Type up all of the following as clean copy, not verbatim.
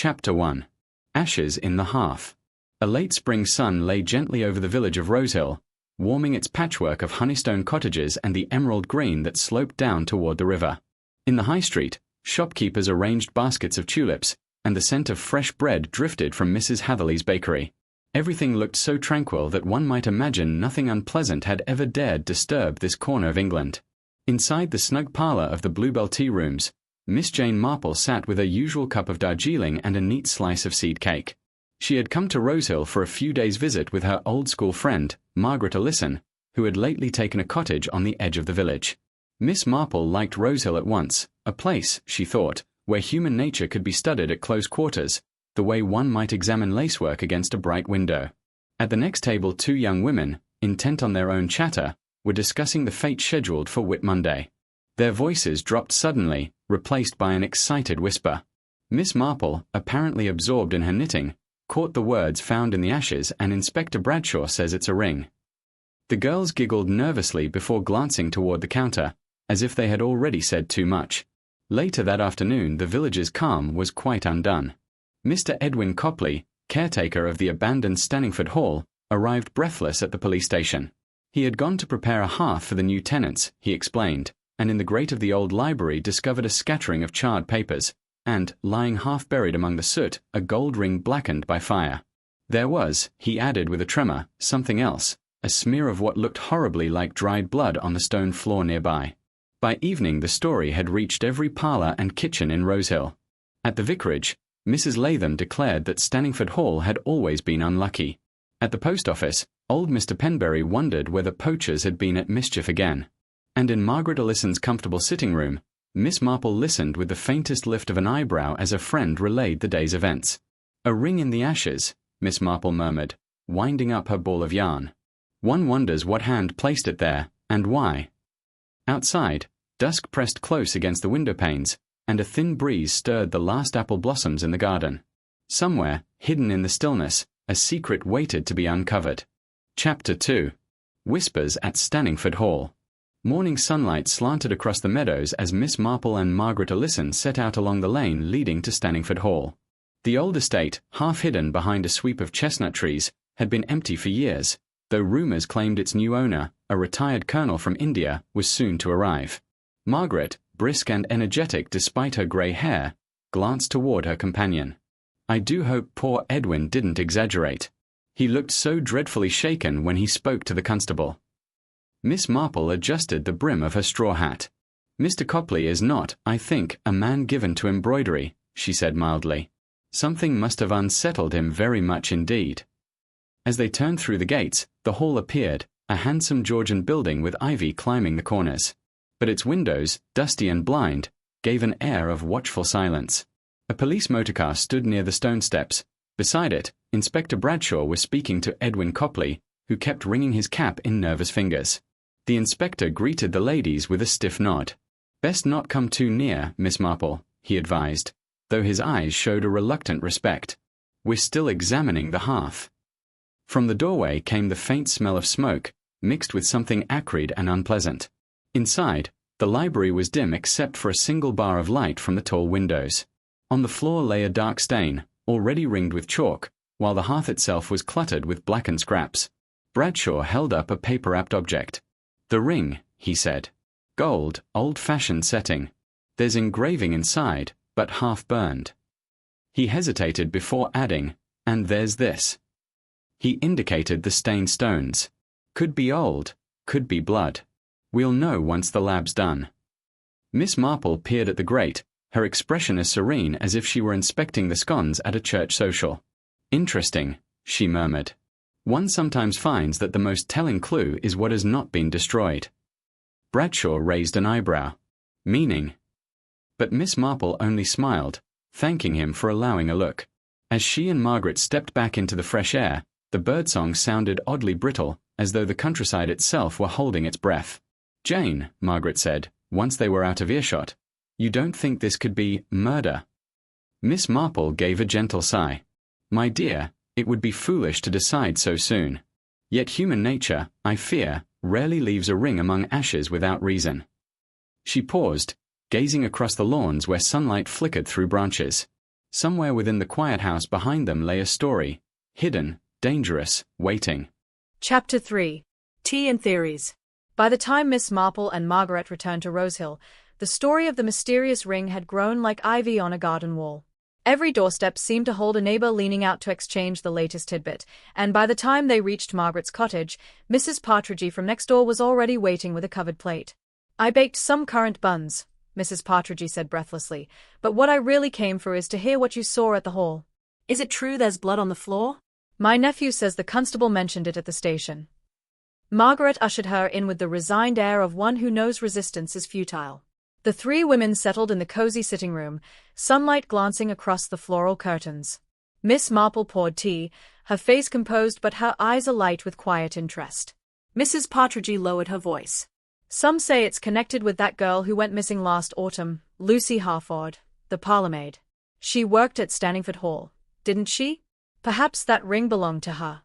Chapter 1. Ashes in the Hearth. A late spring sun lay gently over the village of Rosehill, warming its patchwork of honeystone cottages and the emerald green that sloped down toward the river. In the high street, shopkeepers arranged baskets of tulips, and the scent of fresh bread drifted from Mrs. Hatherley's bakery. Everything looked so tranquil that one might imagine nothing unpleasant had ever dared disturb this corner of England. Inside the snug parlour of the Bluebell tea rooms, Miss Jane Marple sat with her usual cup of Darjeeling and a neat slice of seed cake. She had come to Rosehill for a few days' visit with her old-school friend, Margaret Ellison, who had lately taken a cottage on the edge of the village. Miss Marple liked Rosehill at once, a place, she thought, where human nature could be studied at close quarters, the way one might examine lacework against a bright window. At the next table 2 young women, intent on their own chatter, were discussing the fate scheduled for Whit Monday. Their voices dropped suddenly, replaced by an excited whisper. Miss Marple, apparently absorbed in her knitting, caught the words found in the ashes and Inspector Bradshaw says it's a ring. The girls giggled nervously before glancing toward the counter, as if they had already said too much. Later that afternoon the village's calm was quite undone. Mr. Edwin Copley, caretaker of the abandoned Stanningford Hall, arrived breathless at the police station. He had gone to prepare a hearth for the new tenants, he explained, and in the grate of the old library discovered a scattering of charred papers, and, lying half-buried among the soot, a gold ring blackened by fire. There was, he added with a tremor, something else, a smear of what looked horribly like dried blood on the stone floor nearby. By evening the story had reached every parlour and kitchen in Rosehill. At the vicarage, Mrs. Latham declared that Stanningford Hall had always been unlucky. At the post office, old Mr. Penberry wondered whether poachers had been at mischief again. And in Margaret Ellison's comfortable sitting room, Miss Marple listened with the faintest lift of an eyebrow as a friend relayed the day's events. "A ring in the ashes," Miss Marple murmured, winding up her ball of yarn. "One wonders what hand placed it there, and why." Outside, dusk pressed close against the window panes, and a thin breeze stirred the last apple blossoms in the garden. Somewhere, hidden in the stillness, a secret waited to be uncovered. Chapter 2. Whispers at Stanningford Hall. Morning sunlight slanted across the meadows as Miss Marple and Margaret Ellison set out along the lane leading to Stanningford Hall. The old estate, half hidden behind a sweep of chestnut trees, had been empty for years, though rumours claimed its new owner, a retired colonel from India, was soon to arrive. Margaret, brisk and energetic despite her grey hair, glanced toward her companion. "I do hope poor Edwin didn't exaggerate. He looked so dreadfully shaken when he spoke to the constable." Miss Marple adjusted the brim of her straw hat. "Mr. Copley is not, I think, a man given to embroidery," she said mildly. "Something must have unsettled him very much indeed." As they turned through the gates, the hall appeared, a handsome Georgian building with ivy climbing the corners. But its windows, dusty and blind, gave an air of watchful silence. A police motorcar stood near the stone steps. Beside it, Inspector Bradshaw was speaking to Edwin Copley, who kept wringing his cap in nervous fingers. The inspector greeted the ladies with a stiff nod. "Best not come too near, Miss Marple," he advised, though his eyes showed a reluctant respect. "We're still examining the hearth." From the doorway came the faint smell of smoke, mixed with something acrid and unpleasant. Inside, the library was dim except for a single bar of light from the tall windows. On the floor lay a dark stain, already ringed with chalk, while the hearth itself was cluttered with blackened scraps. Bradshaw held up a paper-wrapped object. "The ring," he said. "Gold, old-fashioned setting. There's engraving inside, but half-burned." He hesitated before adding, "And there's this." He indicated the stained stones. "Could be old, could be blood. We'll know once the lab's done." Miss Marple peered at the grate, her expression as serene as if she were inspecting the scones at a church social. "Interesting," she murmured. "One sometimes finds that the most telling clue is what has not been destroyed." Bradshaw raised an eyebrow. "Meaning?" But Miss Marple only smiled, thanking him for allowing a look. As she and Margaret stepped back into the fresh air, the birdsong sounded oddly brittle, as though the countryside itself were holding its breath. "Jane," Margaret said, once they were out of earshot, "you don't think this could be murder?" Miss Marple gave a gentle sigh. "My dear, it would be foolish to decide so soon. Yet human nature, I fear, rarely leaves a ring among ashes without reason." She paused, gazing across the lawns where sunlight flickered through branches. Somewhere within the quiet house behind them lay a story, hidden, dangerous, waiting. Chapter 3. Tea and Theories. By the time Miss Marple and Margaret returned to Rosehill, the story of the mysterious ring had grown like ivy on a garden wall. Every doorstep seemed to hold a neighbor leaning out to exchange the latest tidbit, and by the time they reached Margaret's cottage, Mrs. Partridge from next door was already waiting with a covered plate. "I baked some currant buns," Mrs. Partridge said breathlessly, "but what I really came for is to hear what you saw at the hall. Is it true there's blood on the floor? My nephew says the constable mentioned it at the station." Margaret ushered her in with the resigned air of one who knows resistance is futile. The three women settled in the cozy sitting room, sunlight glancing across the floral curtains. Miss Marple poured tea, her face composed but her eyes alight with quiet interest. Mrs. Partridge lowered her voice. "Some say it's connected with that girl who went missing last autumn, Lucy Harford, the parlourmaid. She worked at Stanningford Hall, didn't she? Perhaps that ring belonged to her."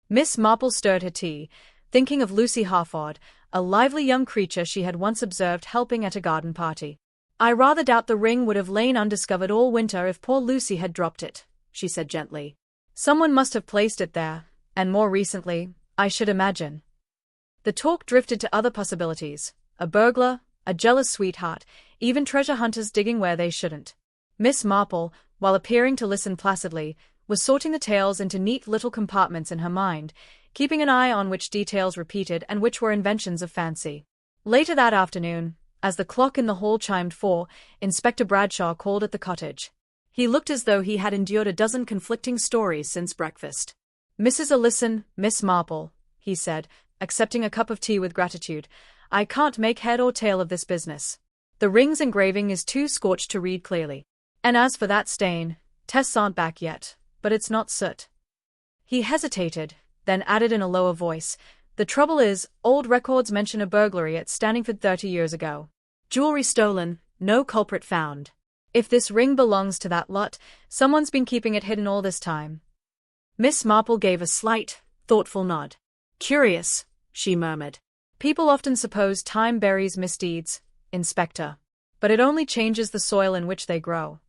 Miss Marple stirred her tea, thinking of Lucy Harford, a lively young creature she had once observed helping at a garden party. "I rather doubt the ring would have lain undiscovered all winter if poor Lucy had dropped it," she said gently. "Someone must have placed it there, and more recently, I should imagine." The talk drifted to other possibilities: a burglar, a jealous sweetheart, even treasure hunters digging where they shouldn't. Miss Marple, while appearing to listen placidly, was sorting the tales into neat little compartments in her mind, keeping an eye on which details repeated and which were inventions of fancy. Later that afternoon, as the clock in the hall chimed 4, Inspector Bradshaw called at the cottage. He looked as though he had endured a dozen conflicting stories since breakfast. "Mrs. Ellison, Miss Marple," he said, accepting a cup of tea with gratitude, "I can't make head or tail of this business. The ring's engraving is too scorched to read clearly. And as for that stain, tests aren't back yet, but it's not soot." He hesitated, then added in a lower voice, "The trouble is, old records mention a burglary at Stanningford 30 years ago. Jewelry stolen, no culprit found. If this ring belongs to that lot, someone's been keeping it hidden all this time." Miss Marple gave a slight, thoughtful nod. "Curious," she murmured. "People often suppose time buries misdeeds, Inspector. But it only changes the soil in which they grow."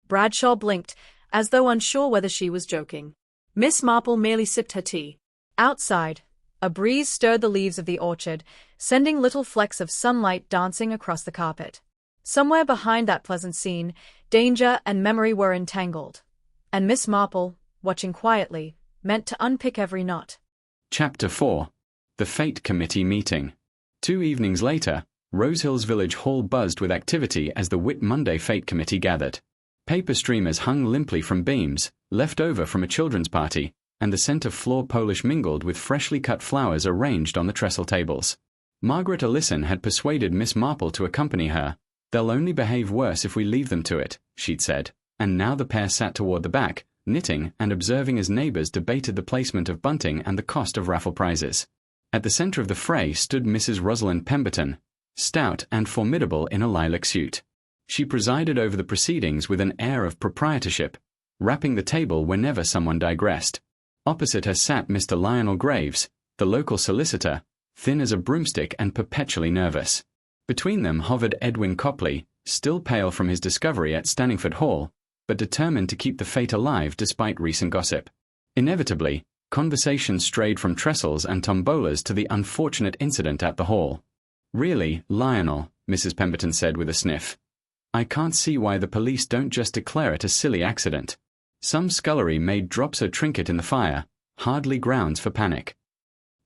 Bradshaw blinked, as though unsure whether she was joking. Miss Marple merely sipped her tea. Outside, a breeze stirred the leaves of the orchard, sending little flecks of sunlight dancing across the carpet. Somewhere behind that pleasant scene, danger and memory were entangled. And Miss Marple, watching quietly, meant to unpick every knot. Chapter 4. The Fate Committee Meeting. 2 evenings later, Rosehill's village hall buzzed with activity as the Whit Monday Fate Committee gathered. Paper streamers hung limply from beams, left over from a children's party, and the scent of floor polish mingled with freshly cut flowers arranged on the trestle tables. Margaret Ellison had persuaded Miss Marple to accompany her. "They'll only behave worse if we leave them to it," she'd said, and now the pair sat toward the back, knitting and observing as neighbors debated the placement of bunting and the cost of raffle prizes. At the center of the fray stood Mrs. Rosalind Pemberton, stout and formidable in a lilac suit. She presided over the proceedings with an air of proprietorship, rapping the table whenever someone digressed. Opposite her sat Mr. Lionel Graves, the local solicitor, thin as a broomstick and perpetually nervous. Between them hovered Edwin Copley, still pale from his discovery at Stanningford Hall, but determined to keep the fate alive despite recent gossip. Inevitably, conversation strayed from trestles and tombolas to the unfortunate incident at the hall. "Really, Lionel," Mrs. Pemberton said with a sniff, "I can't see why the police don't just declare it a silly accident. Some scullery maid drops her trinket in the fire, hardly grounds for panic."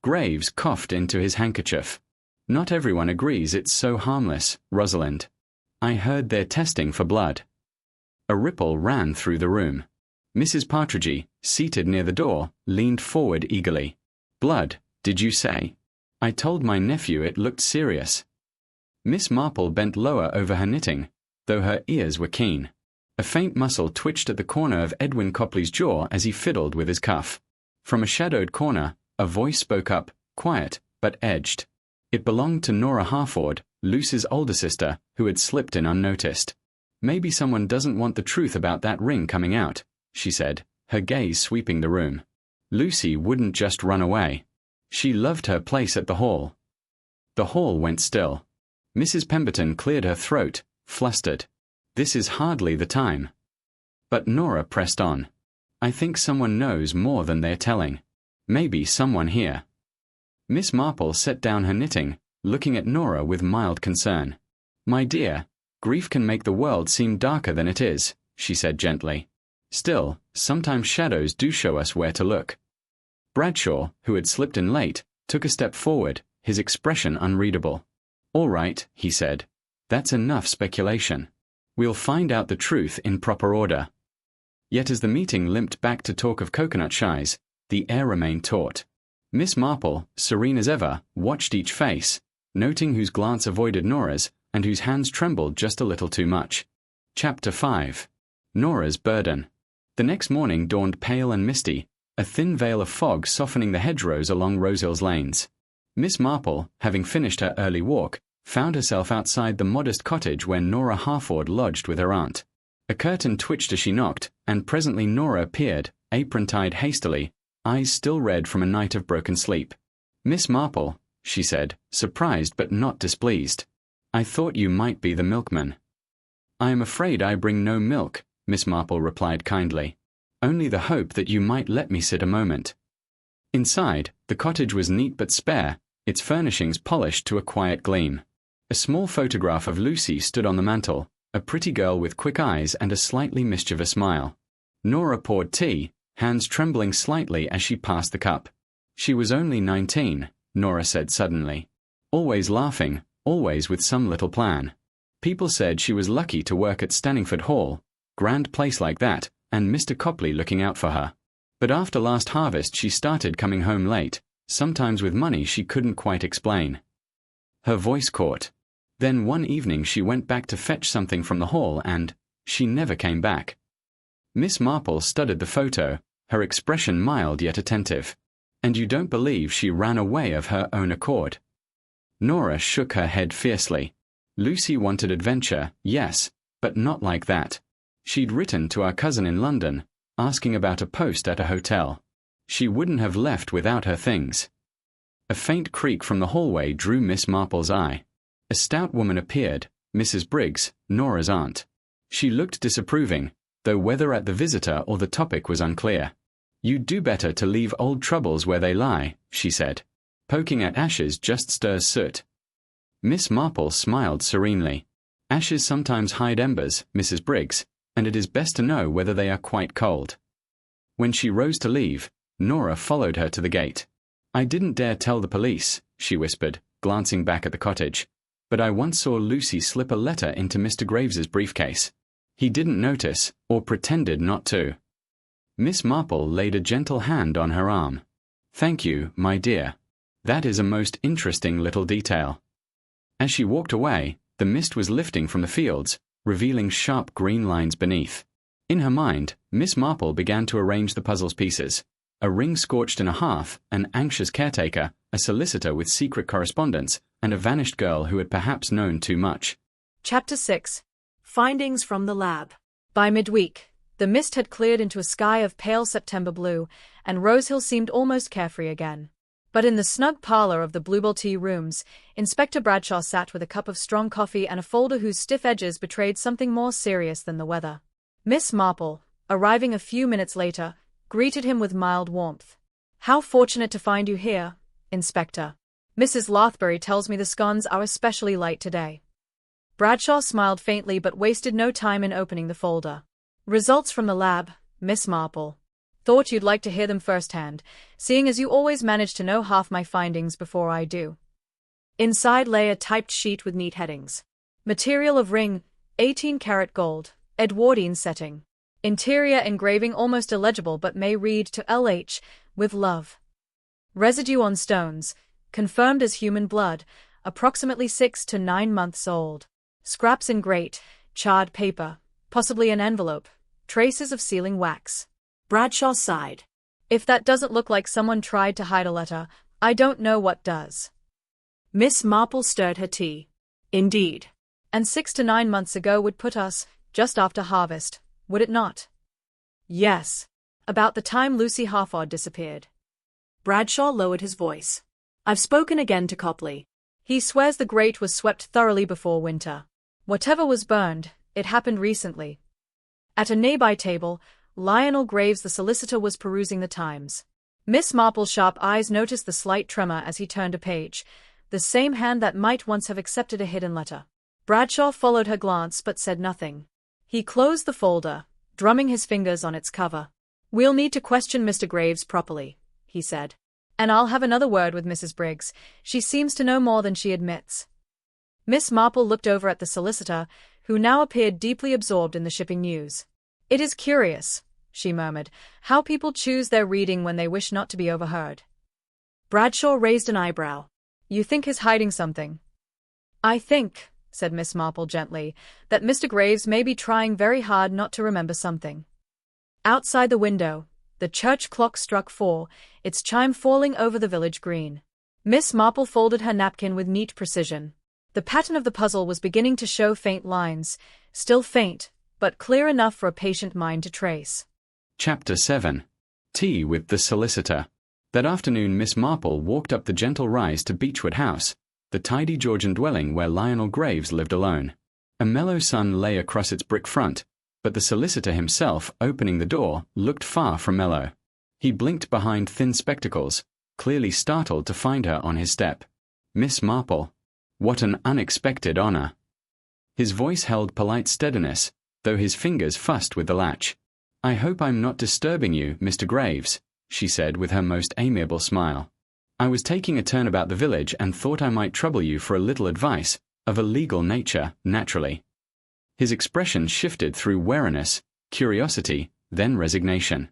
Graves coughed into his handkerchief. "Not everyone agrees it's so harmless, Rosalind. I heard they're testing for blood." A ripple ran through the room. Mrs. Partridge, seated near the door, leaned forward eagerly. "Blood, did you say? I told my nephew it looked serious." Miss Marple bent lower over her knitting, though her ears were keen. A faint muscle twitched at the corner of Edwin Copley's jaw as he fiddled with his cuff. From a shadowed corner, a voice spoke up, quiet but edged. It belonged to Nora Harford, Lucy's older sister, who had slipped in unnoticed. "Maybe someone doesn't want the truth about that ring coming out," she said, her gaze sweeping the room. "Lucy wouldn't just run away. She loved her place at the hall." The hall went still. Mrs. Pemberton cleared her throat, flustered. "This is hardly the time." But Nora pressed on. I think someone knows more than they're telling. Maybe someone here. Miss Marple set down her knitting, looking at Nora with mild concern. My dear, grief can make the world seem darker than it is, she said gently. Still, sometimes shadows do show us where to look. Bradshaw, who had slipped in late, took a step forward, his expression unreadable. All right, he said. That's enough speculation. We'll find out the truth in proper order. Yet as the meeting limped back to talk of coconut shies, the air remained taut. Miss Marple, serene as ever, watched each face, noting whose glance avoided Nora's and whose hands trembled just a little too much. Chapter 5. Nora's Burden. The next morning dawned pale and misty, a thin veil of fog softening the hedgerows along Rosehill's lanes. Miss Marple, having finished her early walk, found herself outside the modest cottage where Nora Harford lodged with her aunt. A curtain twitched as she knocked, and presently Nora appeared, apron tied hastily, eyes still red from a night of broken sleep. Miss Marple, she said, surprised but not displeased. I thought you might be the milkman. I am afraid I bring no milk, Miss Marple replied kindly. Only the hope that you might let me sit a moment. Inside, the cottage was neat but spare, its furnishings polished to a quiet gleam. A small photograph of Lucy stood on the mantel, a pretty girl with quick eyes and a slightly mischievous smile. Nora poured tea, hands trembling slightly as she passed the cup. She was only 19, Nora said suddenly. Always laughing, always with some little plan. People said she was lucky to work at Stanningford Hall, grand place like that, and Mr. Copley looking out for her. But after last harvest she started coming home late, sometimes with money she couldn't quite explain. Her voice caught. Then one evening she went back to fetch something from the hall and she never came back. Miss Marple studied the photo, her expression mild yet attentive. And you don't believe she ran away of her own accord? Nora shook her head fiercely. Lucy wanted adventure, yes, but not like that. She'd written to our cousin in London, asking about a post at a hotel. She wouldn't have left without her things. A faint creak from the hallway drew Miss Marple's eye. A stout woman appeared, Mrs. Briggs, Nora's aunt. She looked disapproving, though whether at the visitor or the topic was unclear. You'd do better to leave old troubles where they lie, she said. Poking at ashes just stirs soot. Miss Marple smiled serenely. Ashes sometimes hide embers, Mrs. Briggs, and it is best to know whether they are quite cold. When she rose to leave, Nora followed her to the gate. I didn't dare tell the police, she whispered, glancing back at the cottage. But I once saw Lucy slip a letter into Mr. Graves's briefcase. He didn't notice, or pretended not to. Miss Marple laid a gentle hand on her arm. Thank you, my dear. That is a most interesting little detail. As she walked away, the mist was lifting from the fields, revealing sharp green lines beneath. In her mind, Miss Marple began to arrange the puzzle's pieces. A ring scorched in a hearth, an anxious caretaker, a solicitor with secret correspondence, and a vanished girl who had perhaps known too much. Chapter 6. Findings from the lab. By midweek, the mist had cleared into a sky of pale September blue, and Rosehill seemed almost carefree again. But in the snug parlour of the Bluebell Tea Rooms, Inspector Bradshaw sat with a cup of strong coffee and a folder whose stiff edges betrayed something more serious than the weather. Miss Marple, arriving a few minutes later, greeted him with mild warmth. How fortunate to find you here, Inspector. Mrs. Lothbury tells me the scones are especially light today. Bradshaw smiled faintly but wasted no time in opening the folder. Results from the lab, Miss Marple. Thought you'd like to hear them firsthand, seeing as you always manage to know half my findings before I do. Inside lay a typed sheet with neat headings. Material of ring, 18-karat gold, Edwardian setting. Interior engraving almost illegible but may read to LH, with love. Residue on stones, confirmed as human blood, approximately 6 to 9 months old. Scraps in grate, charred paper, possibly an envelope, traces of sealing wax. Bradshaw sighed. If that doesn't look like someone tried to hide a letter, I don't know what does. Miss Marple stirred her tea. Indeed. And 6 to 9 months ago would put us, just after harvest, would it not? Yes. About the time Lucy Harford disappeared. Bradshaw lowered his voice. I've spoken again to Copley. He swears the grate was swept thoroughly before winter. Whatever was burned, it happened recently. At a nearby table, Lionel Graves the solicitor was perusing the Times. Miss Marple's sharp eyes noticed the slight tremor as he turned a page, the same hand that might once have accepted a hidden letter. Bradshaw followed her glance but said nothing. He closed the folder, drumming his fingers on its cover. "We'll need to question Mr. Graves properly," he said. "And I'll have another word with Mrs. Briggs. She seems to know more than she admits." Miss Marple looked over at the solicitor, who now appeared deeply absorbed in the shipping news. "It is curious," she murmured, "how people choose their reading when they wish not to be overheard." Bradshaw raised an eyebrow. "You think he's hiding something?" "I think," said Miss Marple gently, "that Mr. Graves may be trying very hard not to remember something." Outside the window, the church clock struck 4, its chime falling over the village green. Miss Marple folded her napkin with neat precision. The pattern of the puzzle was beginning to show faint lines, still faint, but clear enough for a patient mind to trace. Chapter 7. Tea with the Solicitor. That afternoon Miss Marple walked up the gentle rise to Beechwood House, the tidy Georgian dwelling where Lionel Graves lived alone. A mellow sun lay across its brick front, but the solicitor himself, opening the door, looked far from mellow. He blinked behind thin spectacles, clearly startled to find her on his step. "Miss Marple. What an unexpected honor." His voice held polite steadiness, though his fingers fussed with the latch. "I hope I'm not disturbing you, Mr. Graves," she said with her most amiable smile. "I was taking a turn about the village and thought I might trouble you for a little advice, of a legal nature, naturally." His expression shifted through wariness, curiosity, then resignation.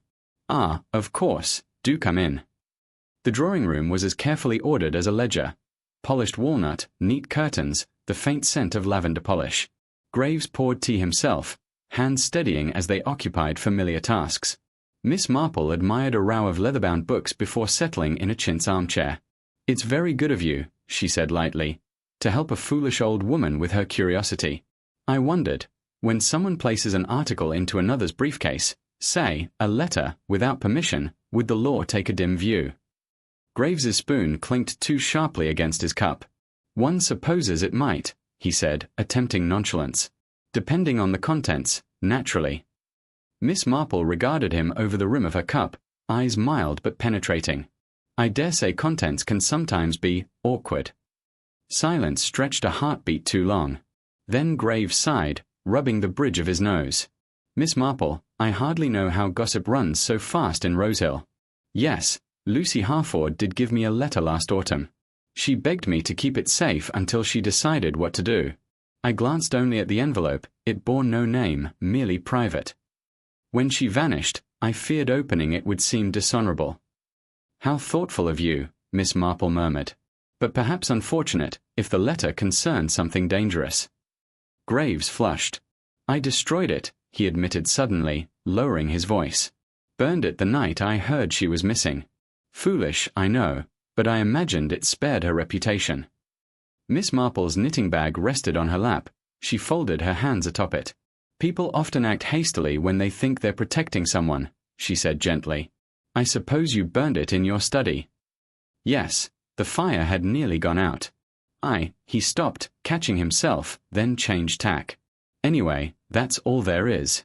"Ah, of course, do come in." The drawing-room was as carefully ordered as a ledger. Polished walnut, neat curtains, the faint scent of lavender polish. Graves poured tea himself, hands steadying as they occupied familiar tasks. Miss Marple admired a row of leather-bound books before settling in a chintz armchair. "It's very good of you," she said lightly, "to help a foolish old woman with her curiosity. I wondered, when someone places an article into another's briefcase, say, a letter, without permission, would the law take a dim view?" Graves's spoon clinked too sharply against his cup. "One supposes it might," he said, attempting nonchalance. "Depending on the contents, naturally." Miss Marple regarded him over the rim of her cup, eyes mild but penetrating. "I dare say contents can sometimes be awkward." Silence stretched a heartbeat too long. Then Graves sighed, rubbing the bridge of his nose. "Miss Marple, I hardly know how gossip runs so fast in Rosehill. Yes, Lucy Harford did give me a letter last autumn. She begged me to keep it safe until she decided what to do. I glanced only at the envelope, it bore no name, merely private. When she vanished, I feared opening it would seem dishonorable." "How thoughtful of you," Miss Marple murmured. "But perhaps unfortunate, if the letter concerned something dangerous." Graves flushed. "I destroyed it," he admitted suddenly, lowering his voice. "Burned it the night I heard she was missing. Foolish, I know, but I imagined it spared her reputation." Miss Marple's knitting bag rested on her lap. She folded her hands atop it. "People often act hastily when they think they're protecting someone," she said gently. "I suppose you burned it in your study." "Yes, the fire had nearly gone out." He stopped, catching himself, then changed tack. "Anyway, that's all there is."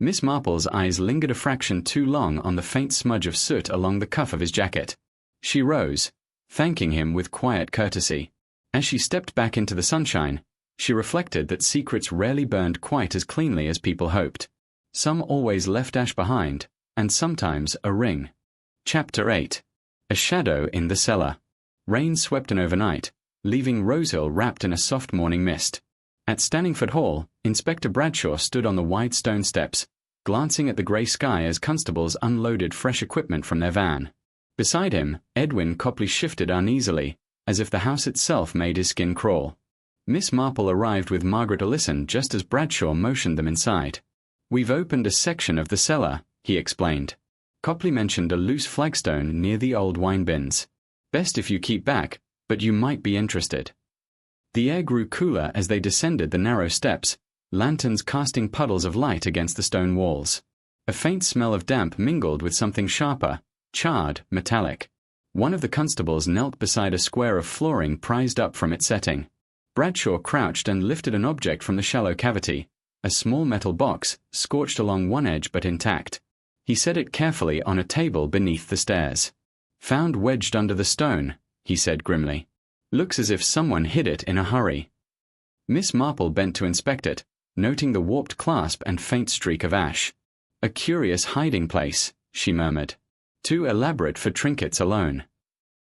Miss Marple's eyes lingered a fraction too long on the faint smudge of soot along the cuff of his jacket. She rose, thanking him with quiet courtesy. As she stepped back into the sunshine, she reflected that secrets rarely burned quite as cleanly as people hoped. Some always left ash behind, and sometimes a ring. Chapter 8. A shadow in the cellar. Rain swept in overnight, leaving Rosehill wrapped in a soft morning mist. At Stanningford Hall, Inspector Bradshaw stood on the wide stone steps, glancing at the grey sky as constables unloaded fresh equipment from their van. Beside him, Edwin Copley shifted uneasily, as if the house itself made his skin crawl. Miss Marple arrived with Margaret Allison just as Bradshaw motioned them inside. "We've opened a section of the cellar," he explained. Copley mentioned a loose flagstone near the old wine bins. "Best if you keep back, but you might be interested." The air grew cooler as they descended the narrow steps, lanterns casting puddles of light against the stone walls. A faint smell of damp mingled with something sharper, charred, metallic. One of the constables knelt beside a square of flooring prized up from its setting. Bradshaw crouched and lifted an object from the shallow cavity, a small metal box, scorched along one edge but intact. He set it carefully on a table beneath the stairs. "Found wedged under the stone," he said grimly. "Looks as if someone hid it in a hurry." Miss Marple bent to inspect it, noting the warped clasp and faint streak of ash. "A curious hiding place," she murmured. "Too elaborate for trinkets alone."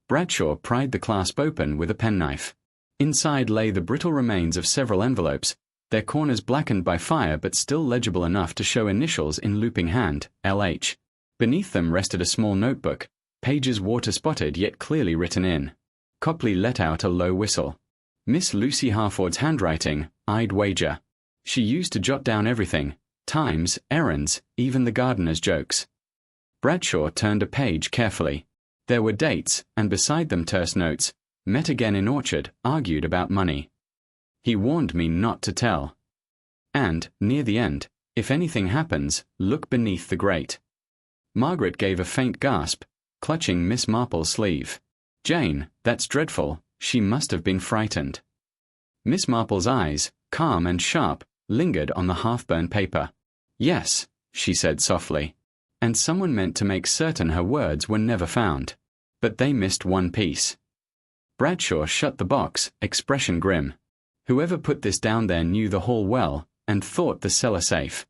Bradshaw pried the clasp open with a penknife. Inside lay the brittle remains of several envelopes, their corners blackened by fire but still legible enough to show initials in looping hand, LH. Beneath them rested a small notebook, pages water-spotted yet clearly written in. Copley let out a low whistle. Miss Lucy Harford's handwriting, I'd wager. She used to jot down everything, times, errands, even the gardener's jokes. Bradshaw turned a page carefully. There were dates, and beside them terse notes, met again in orchard, argued about money. He warned me not to tell. And, near the end, if anything happens, look beneath the grate. Margaret gave a faint gasp, clutching Miss Marple's sleeve. "Jane, that's dreadful. She must have been frightened." Miss Marple's eyes, calm and sharp, lingered on the half-burned paper. "Yes," she said softly. And someone meant to make certain her words were never found. But they missed one piece. Bradshaw shut the box, expression grim. Whoever put this down there knew the hall well, and thought the cellar safe.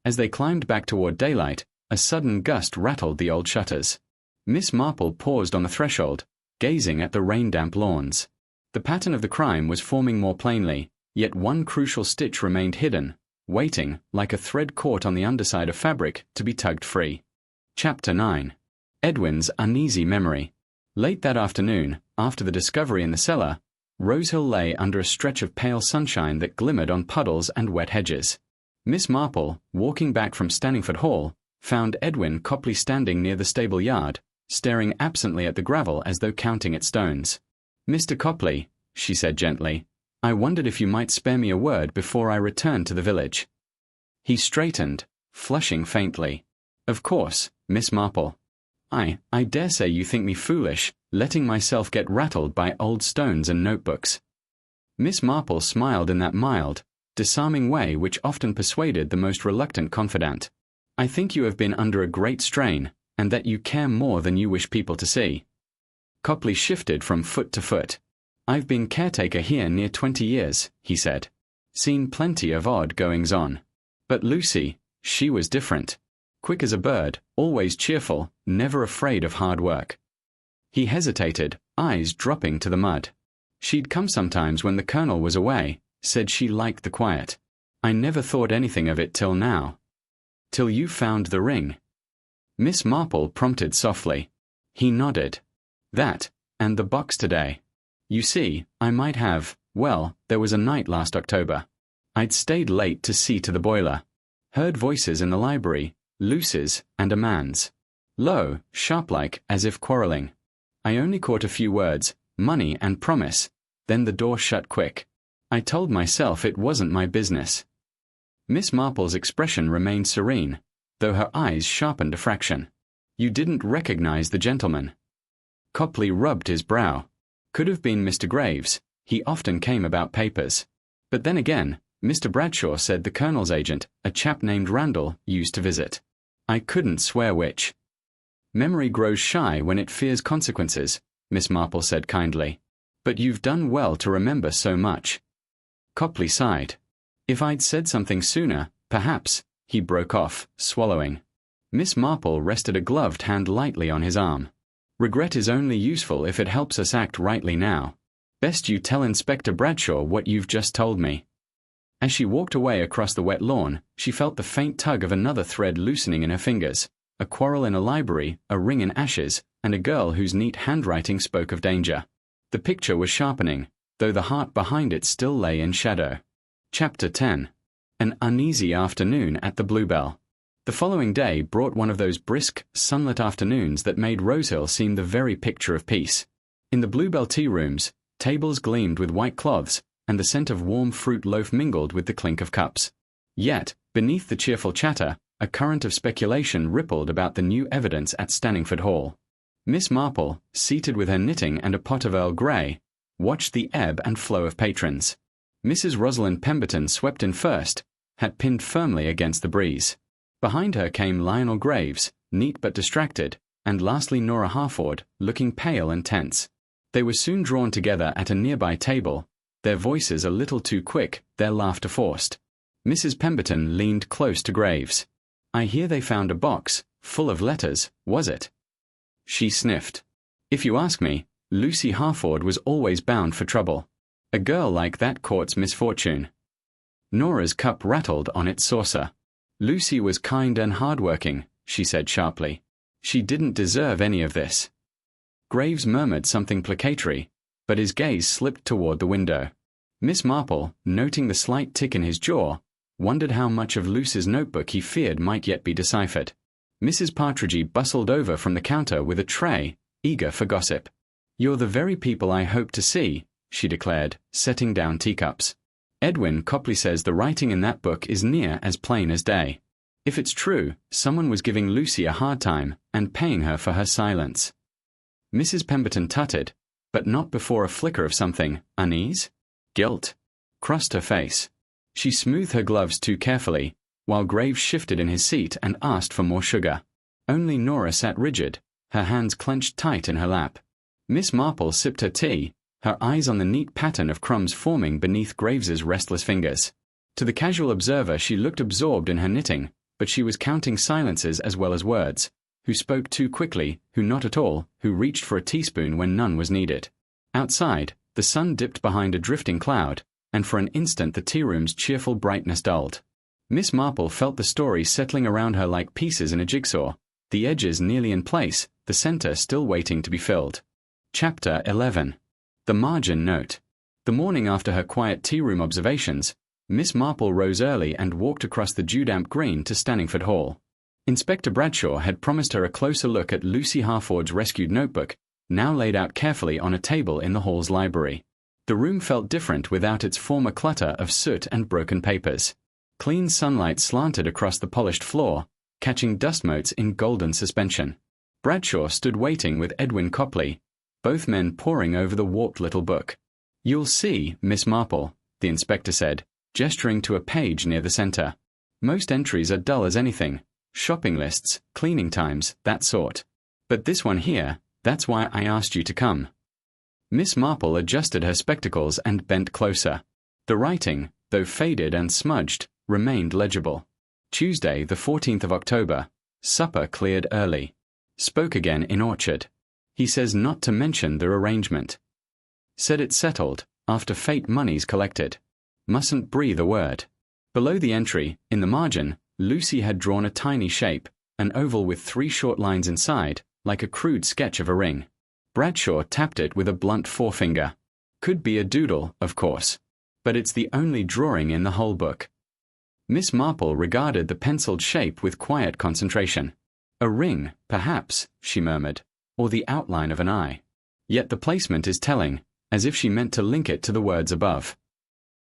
As they climbed back toward daylight, a sudden gust rattled the old shutters. Miss Marple paused on the threshold, gazing at the rain-damp lawns. The pattern of the crime was forming more plainly, yet one crucial stitch remained hidden, waiting, like a thread caught on the underside of fabric, to be tugged free. Chapter 9. Edwin's uneasy memory. Late that afternoon, after the discovery in the cellar, Rosehill lay under a stretch of pale sunshine that glimmered on puddles and wet hedges. Miss Marple, walking back from Stanningford Hall, found Edwin Copley standing near the stable yard, staring absently at the gravel as though counting its stones. "Mr. Copley," she said gently, "I wondered if you might spare me a word before I return to the village." He straightened, flushing faintly. "Of course, Miss Marple. I dare say you think me foolish, letting myself get rattled by old stones and notebooks." Miss Marple smiled in that mild, disarming way which often persuaded the most reluctant confidant. "I think you have been under a great strain, and that you care more than you wish people to see." Copley shifted from foot to foot. "I've been caretaker here near 20 years, he said. "Seen plenty of odd goings-on. But Lucy, she was different. Quick as a bird, always cheerful, never afraid of hard work." He hesitated, eyes dropping to the mud. "She'd come sometimes when the Colonel was away, said she liked the quiet. I never thought anything of it till now." "Till you found the ring." Miss Marple prompted softly. He nodded. "That, and the box today. You see, I might have, well, there was a night last October. I'd stayed late to see to the boiler. Heard voices in the library, Lucy's and a man's. Low, sharp-like, as if quarrelling. I only caught a few words, money and promise, then the door shut quick. I told myself it wasn't my business." Miss Marple's expression remained serene, though her eyes sharpened a fraction. "You didn't recognize the gentleman?" Copley rubbed his brow. Could have been Mr. Graves. He often came about papers. But then again, Mr. Bradshaw said the Colonel's agent, a chap named Randall, used to visit. I couldn't swear which. "Memory grows shy when it fears consequences," Miss Marple said kindly. "But you've done well to remember so much." Copley sighed. "If I'd said something sooner, perhaps," he broke off, swallowing. Miss Marple rested a gloved hand lightly on his arm. "Regret is only useful if it helps us act rightly now. Best you tell Inspector Bradshaw what you've just told me." As she walked away across the wet lawn, she felt the faint tug of another thread loosening in her fingers, a quarrel in a library, a ring in ashes, and a girl whose neat handwriting spoke of danger. The picture was sharpening, though the heart behind it still lay in shadow. Chapter 10. An uneasy afternoon at the Bluebell. The following day brought one of those brisk, sunlit afternoons that made Rosehill seem the very picture of peace. In the Bluebell tea rooms, tables gleamed with white cloths, and the scent of warm fruit loaf mingled with the clink of cups. Yet, beneath the cheerful chatter, a current of speculation rippled about the new evidence at Stanningford Hall. Miss Marple, seated with her knitting and a pot of Earl Grey, watched the ebb and flow of patrons. Mrs. Rosalind Pemberton swept in first, hat pinned firmly against the breeze. Behind her came Lionel Graves, neat but distracted, and lastly Nora Harford, looking pale and tense. They were soon drawn together at a nearby table, their voices a little too quick, their laughter forced. Mrs. Pemberton leaned close to Graves. "I hear they found a box, full of letters, was it?" She sniffed. "If you ask me, Lucy Harford was always bound for trouble. A girl like that courts misfortune." Nora's cup rattled on its saucer. "Lucy was kind and hard-working," she said sharply. "She didn't deserve any of this." Graves murmured something placatory, but his gaze slipped toward the window. Miss Marple, noting the slight tick in his jaw, wondered how much of Lucy's notebook he feared might yet be deciphered. Mrs. Partridge bustled over from the counter with a tray, eager for gossip. "You're the very people I hoped to see," she declared, setting down teacups. "Edwin Copley says the writing in that book is near as plain as day. If it's true, someone was giving Lucy a hard time and paying her for her silence." Mrs. Pemberton tutted, but not before a flicker of something, unease? Guilt? Crossed her face. She smoothed her gloves too carefully, while Graves shifted in his seat and asked for more sugar. Only Nora sat rigid, her hands clenched tight in her lap. Miss Marple sipped her tea, her eyes on the neat pattern of crumbs forming beneath Graves's restless fingers. To the casual observer she looked absorbed in her knitting, but she was counting silences as well as words, who spoke too quickly, who not at all, who reached for a teaspoon when none was needed. Outside, the sun dipped behind a drifting cloud, and for an instant the tea-room's cheerful brightness dulled. Miss Marple felt the story settling around her like pieces in a jigsaw, the edges nearly in place, the center still waiting to be filled. Chapter 11. The Margin Note. The morning after her quiet tea-room observations, Miss Marple rose early and walked across the dew-damp green to Stanningford Hall. Inspector Bradshaw had promised her a closer look at Lucy Harford's rescued notebook, now laid out carefully on a table in the hall's library. The room felt different without its former clutter of soot and broken papers. Clean sunlight slanted across the polished floor, catching dust motes in golden suspension. Bradshaw stood waiting with Edwin Copley, both men poring over the warped little book. "You'll see, Miss Marple," the inspector said, gesturing to a page near the center. "Most entries are dull as anything. Shopping lists, cleaning times, that sort. But this one here, that's why I asked you to come." Miss Marple adjusted her spectacles and bent closer. The writing, though faded and smudged, remained legible. Tuesday, the 14th of October. Supper cleared early. Spoke again in orchard. He says not to mention the arrangement. Said it's settled, after fate money's collected. Mustn't breathe a word. Below the entry, in the margin, Lucy had drawn a tiny shape, an oval with 3 short lines inside, like a crude sketch of a ring. Bradshaw tapped it with a blunt forefinger. Could be a doodle, of course, but it's the only drawing in the whole book. Miss Marple regarded the penciled shape with quiet concentration. "A ring, perhaps," she murmured, "or the outline of an eye. Yet the placement is telling, as if she meant to link it to the words above."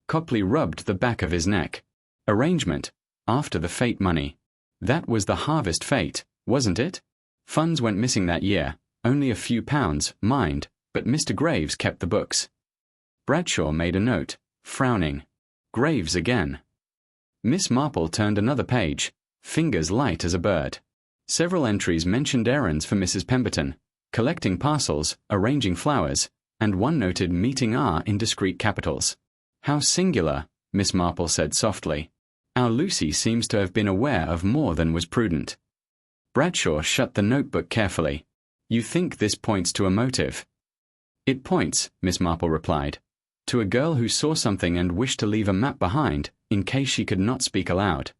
Copley rubbed the back of his neck. Arrangement. After the fate money. That was the harvest fate, wasn't it? Funds went missing that year, only a few pounds, mind, but Mr. Graves kept the books. Bradshaw made a note, frowning. Graves again. Miss Marple turned another page, fingers light as a bird. Several entries mentioned errands for Mrs. Pemberton, collecting parcels, arranging flowers, and one noted meeting R in discreet capitals. "How singular," Miss Marple said softly. "Our Lucy seems to have been aware of more than was prudent." Bradshaw shut the notebook carefully. "You think this points to a motive?" "It points," Miss Marple replied, "to a girl who saw something and wished to leave a map behind, in case she could not speak aloud."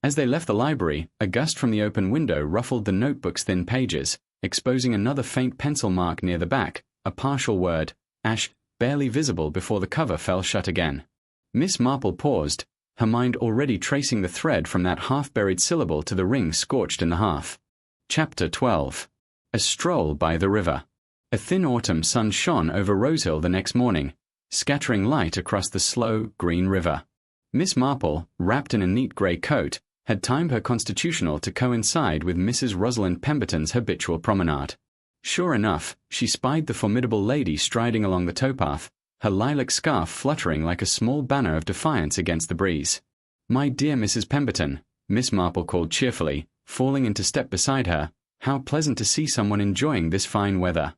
As they left the library, a gust from the open window ruffled the notebook's thin pages, exposing another faint pencil mark near the back, a partial word, ash, barely visible before the cover fell shut again. Miss Marple paused, her mind already tracing the thread from that half-buried syllable to the ring scorched in the hearth. Chapter 12. A Stroll by the River. A thin autumn sun shone over Rosehill the next morning, scattering light across the slow, green river. Miss Marple, wrapped in a neat grey coat, had timed her constitutional to coincide with Mrs. Rosalind Pemberton's habitual promenade. Sure enough, she spied the formidable lady striding along the towpath, her lilac scarf fluttering like a small banner of defiance against the breeze. "My dear Mrs. Pemberton," Miss Marple called cheerfully, falling into step beside her, "how pleasant to see someone enjoying this fine weather."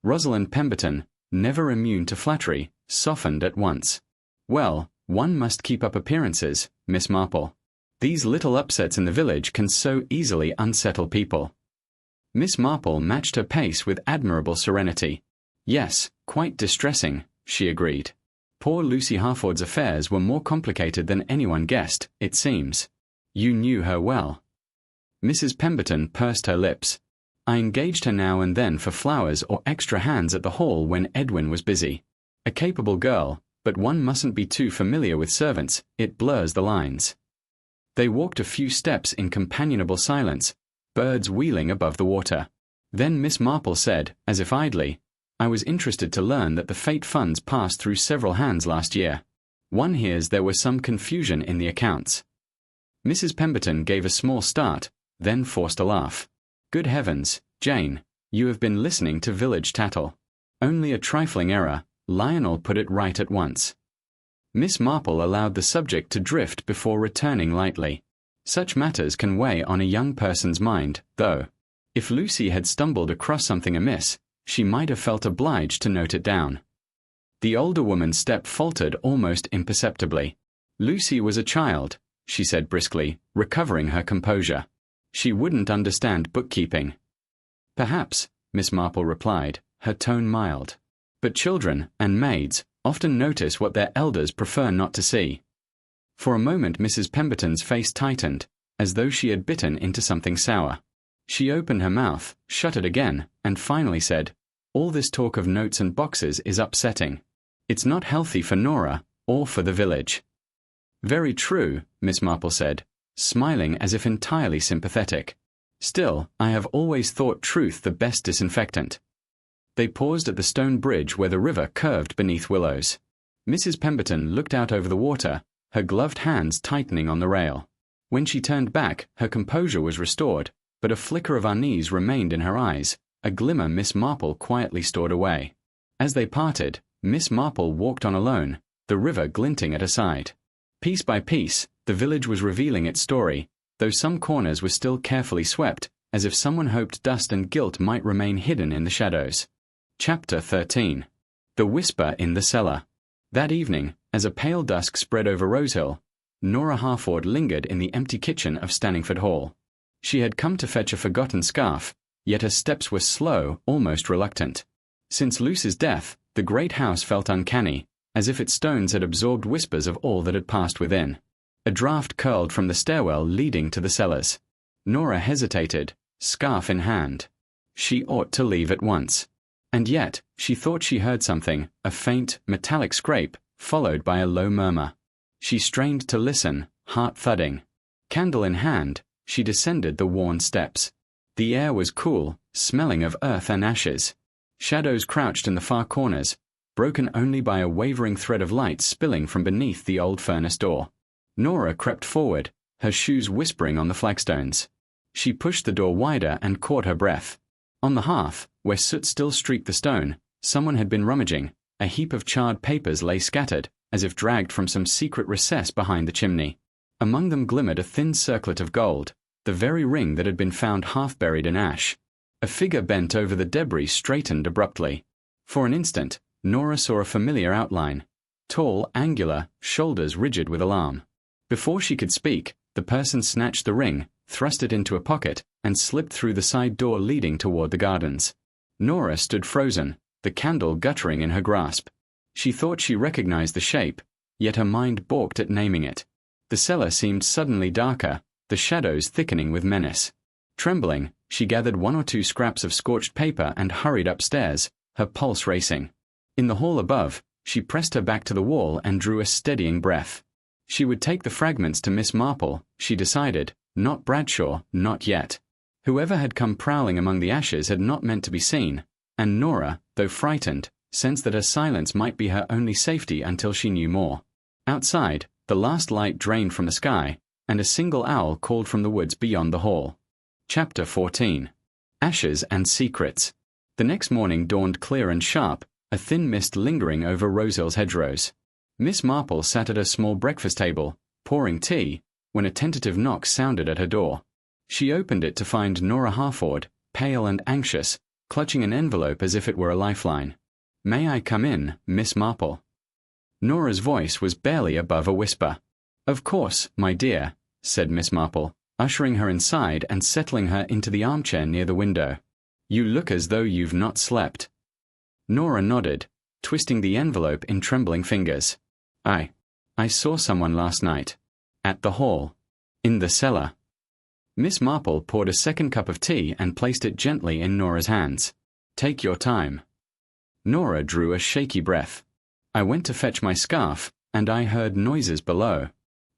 Rosalind Pemberton, never immune to flattery, softened at once. "Well, one must keep up appearances, Miss Marple. These little upsets in the village can so easily unsettle people." Miss Marple matched her pace with admirable serenity. "Yes, quite distressing," she agreed. "Poor Lucy Harford's affairs were more complicated than anyone guessed, it seems. You knew her well." Mrs. Pemberton pursed her lips. "I engaged her now and then for flowers or extra hands at the hall when Edwin was busy. A capable girl, but one mustn't be too familiar with servants, it blurs the lines." They walked a few steps in companionable silence, birds wheeling above the water. Then Miss Marple said, as if idly, "I was interested to learn that the fate funds passed through several hands last year. One hears there was some confusion in the accounts." Mrs. Pemberton gave a small start, then forced a laugh. "Good heavens, Jane, you have been listening to village tattle. Only a trifling error, Lionel put it right at once." Miss Marple allowed the subject to drift before returning lightly. Such matters can weigh on a young person's mind, though. If Lucy had stumbled across something amiss, she might have felt obliged to note it down. The older woman's step faltered almost imperceptibly. "Lucy was a child," she said briskly, recovering her composure. "She wouldn't understand bookkeeping." "Perhaps," Miss Marple replied, her tone mild. "But children, and maids, often notice what their elders prefer not to see." For a moment Mrs. Pemberton's face tightened, as though she had bitten into something sour. She opened her mouth, shut it again, and finally said, "All this talk of notes and boxes is upsetting. It's not healthy for Nora, or for the village." "Very true," Miss Marple said, smiling as if entirely sympathetic. "Still, I have always thought truth the best disinfectant." They paused at the stone bridge where the river curved beneath willows. Mrs. Pemberton looked out over the water, her gloved hands tightening on the rail. When she turned back, her composure was restored, but a flicker of unease remained in her eyes, a glimmer Miss Marple quietly stored away. As they parted, Miss Marple walked on alone, the river glinting at her side. Piece by piece, the village was revealing its story, though some corners were still carefully swept, as if someone hoped dust and guilt might remain hidden in the shadows. Chapter 13. The Whisper in the Cellar. That evening, as a pale dusk spread over Rosehill, Nora Harford lingered in the empty kitchen of Stanningford Hall. She had come to fetch a forgotten scarf, yet her steps were slow, almost reluctant. Since Lucy's death, the great house felt uncanny, as if its stones had absorbed whispers of all that had passed within. A draught curled from the stairwell leading to the cellars. Nora hesitated, scarf in hand. She ought to leave at once. And yet, she thought she heard something, a faint, metallic scrape, followed by a low murmur. She strained to listen, heart thudding. Candle in hand, she descended the worn steps. The air was cool, smelling of earth and ashes. Shadows crouched in the far corners, broken only by a wavering thread of light spilling from beneath the old furnace door. Nora crept forward, her shoes whispering on the flagstones. She pushed the door wider and caught her breath. On the hearth, where soot still streaked the stone, someone had been rummaging. A heap of charred papers lay scattered, as if dragged from some secret recess behind the chimney. Among them glimmered a thin circlet of gold, the very ring that had been found half buried in ash. A figure bent over the debris straightened abruptly. For an instant, Nora saw a familiar outline. Tall, angular, shoulders rigid with alarm. Before she could speak, the person snatched the ring, thrust it into a pocket, and slipped through the side door leading toward the gardens. Nora stood frozen, the candle guttering in her grasp. She thought she recognized the shape, yet her mind balked at naming it. The cellar seemed suddenly darker, the shadows thickening with menace. Trembling, she gathered one or two scraps of scorched paper and hurried upstairs, her pulse racing. In the hall above, she pressed her back to the wall and drew a steadying breath. She would take the fragments to Miss Marple, she decided, not Bradshaw, not yet. Whoever had come prowling among the ashes had not meant to be seen, and Nora, though frightened, sensed that her silence might be her only safety until she knew more. Outside, the last light drained from the sky, and a single owl called from the woods beyond the hall. Chapter 14. Ashes and Secrets. The next morning dawned clear and sharp, a thin mist lingering over Rosehill's hedgerows. Miss Marple sat at her small breakfast table, pouring tea, when a tentative knock sounded at her door. She opened it to find Nora Harford, pale and anxious, clutching an envelope as if it were a lifeline. "May I come in, Miss Marple?" Nora's voice was barely above a whisper. "Of course, my dear," said Miss Marple, ushering her inside and settling her into the armchair near the window. "You look as though you've not slept." Nora nodded, twisting the envelope in trembling fingers. I saw someone last night. At the hall. In the cellar." Miss Marple poured a second cup of tea and placed it gently in Nora's hands. "Take your time." Nora drew a shaky breath. "I went to fetch my scarf, and I heard noises below.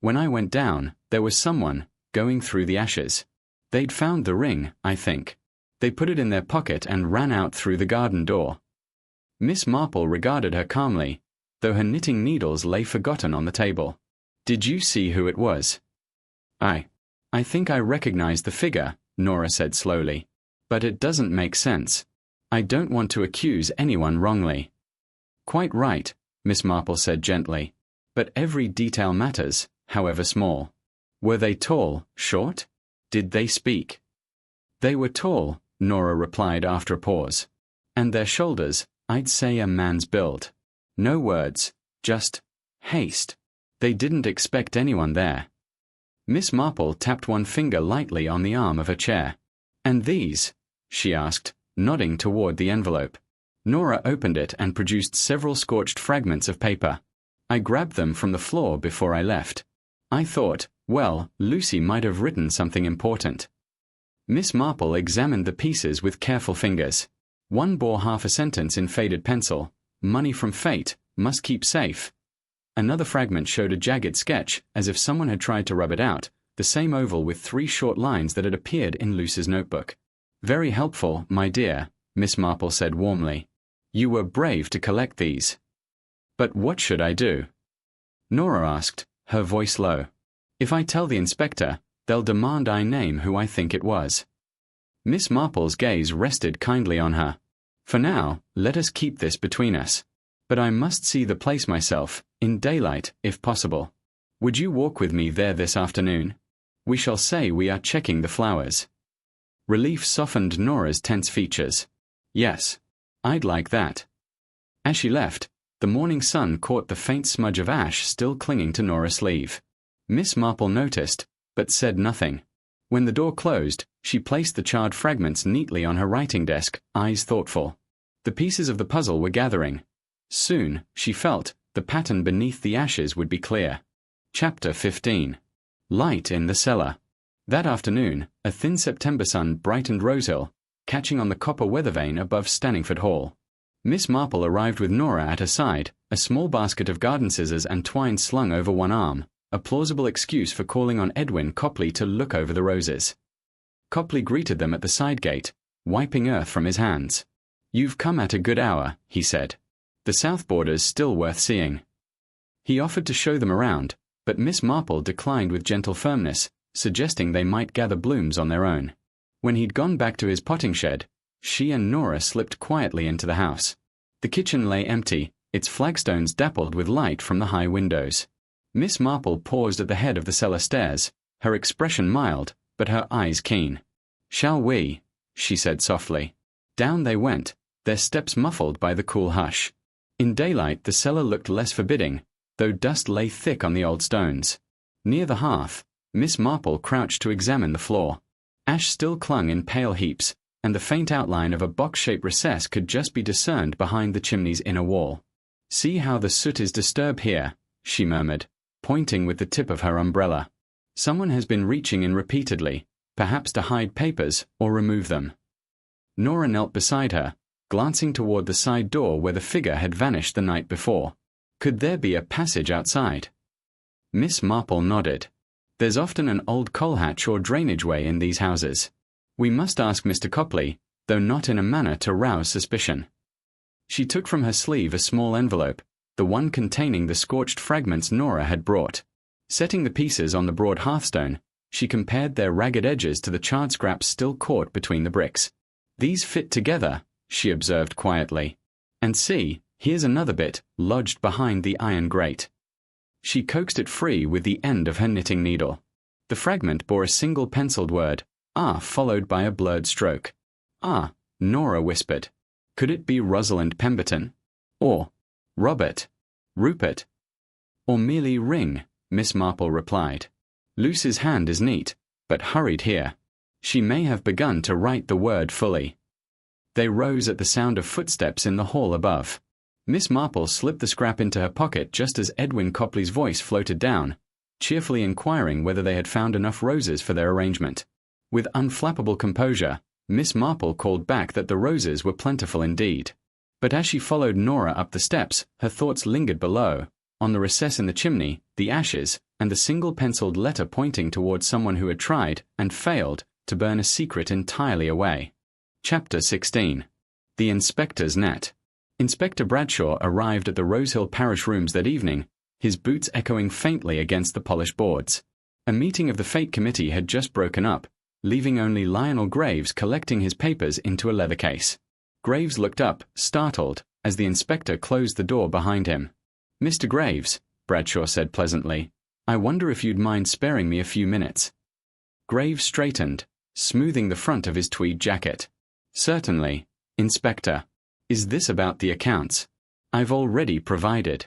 When I went down, there was someone going through the ashes. They'd found the ring, I think. They put it in their pocket and ran out through the garden door." Miss Marple regarded her calmly, though her knitting needles lay forgotten on the table. "Did you see who it was?" I think I recognize the figure," Nora said slowly. "But it doesn't make sense. I don't want to accuse anyone wrongly." "Quite right," Miss Marple said gently. "But every detail matters, however small. Were they tall, short? Did they speak?" "They were tall," Nora replied after a pause. "And their shoulders, I'd say a man's build. No words, just haste. They didn't expect anyone there." Miss Marple tapped one finger lightly on the arm of her chair. "And these?" she asked, nodding toward the envelope. Nora opened it and produced several scorched fragments of paper. "I grabbed them from the floor before I left. I thought, well, Lucy might have written something important." Miss Marple examined the pieces with careful fingers. One bore half a sentence in faded pencil: "Money from fate, must keep safe." Another fragment showed a jagged sketch, as if someone had tried to rub it out, the same oval with 3 short lines that had appeared in Lucy's notebook. "Very helpful, my dear," Miss Marple said warmly. "You were brave to collect these." "But what should I do?" Nora asked, her voice low. "If I tell the inspector, they'll demand I name who I think it was." Miss Marple's gaze rested kindly on her. "For now, let us keep this between us. But I must see the place myself, in daylight, if possible. Would you walk with me there this afternoon? We shall say we are checking the flowers." Relief softened Nora's tense features. "Yes, I'd like that." As she left, the morning sun caught the faint smudge of ash still clinging to Nora's sleeve. Miss Marple noticed, but said nothing. When the door closed, she placed the charred fragments neatly on her writing desk, eyes thoughtful. The pieces of the puzzle were gathering. Soon, she felt, the pattern beneath the ashes would be clear. Chapter 15. Light in the cellar. That afternoon, a thin September sun brightened Rosehill, catching on the copper weather vane above Stanningford Hall. Miss Marple arrived with Nora at her side, a small basket of garden scissors and twine slung over one arm, a plausible excuse for calling on Edwin Copley to look over the roses. Copley greeted them at the side gate, wiping earth from his hands. "You've come at a good hour," he said. "The south border's still worth seeing." He offered to show them around, but Miss Marple declined with gentle firmness, suggesting they might gather blooms on their own. When he'd gone back to his potting shed, she and Nora slipped quietly into the house. The kitchen lay empty, its flagstones dappled with light from the high windows. Miss Marple paused at the head of the cellar stairs, her expression mild, but her eyes keen. "Shall we?" she said softly. Down they went, their steps muffled by the cool hush. In daylight the cellar looked less forbidding, though dust lay thick on the old stones. Near the hearth, Miss Marple crouched to examine the floor. Ash still clung in pale heaps, and the faint outline of a box-shaped recess could just be discerned behind the chimney's inner wall. "See how the soot is disturbed here," she murmured, pointing with the tip of her umbrella. "Someone has been reaching in repeatedly, perhaps to hide papers or remove them." Nora knelt beside her, glancing toward the side door where the figure had vanished the night before. Could there be a passage outside? Miss Marple nodded. "There's often an old coal hatch or drainage way in these houses. We must ask Mr. Copley, though not in a manner to rouse suspicion." She took from her sleeve a small envelope, the one containing the scorched fragments Nora had brought. Setting the pieces on the broad hearthstone, she compared their ragged edges to the charred scraps still caught between the bricks. "These fit together," she observed quietly. "And see, here's another bit, lodged behind the iron grate." She coaxed it free with the end of her knitting needle. The fragment bore a single penciled word, "Ah," followed by a blurred stroke. "Ah," Nora whispered. Could it be Rosalind Pemberton? Or Robert? Rupert? Or merely Ring? Miss Marple replied. Lucy's hand is neat, but hurried here. She may have begun to write the word fully. They rose at the sound of footsteps in the hall above. Miss Marple slipped the scrap into her pocket just as Edwin Copley's voice floated down, cheerfully inquiring whether they had found enough roses for their arrangement. With unflappable composure, Miss Marple called back that the roses were plentiful indeed. But as she followed Nora up the steps, her thoughts lingered below, on the recess in the chimney, the ashes, and the single-penciled letter pointing towards someone who had tried, and failed, to burn a secret entirely away. Chapter 16. The Inspector's Net. Inspector Bradshaw arrived at the Rosehill Parish Rooms that evening, his boots echoing faintly against the polished boards. A meeting of the Fate Committee had just broken up, leaving only Lionel Graves collecting his papers into a leather case. Graves looked up, startled, as the inspector closed the door behind him. "Mr. Graves," Bradshaw said pleasantly, "I wonder if you'd mind sparing me a few minutes." Graves straightened, smoothing the front of his tweed jacket. "Certainly, Inspector. Is this about the accounts? I've already provided."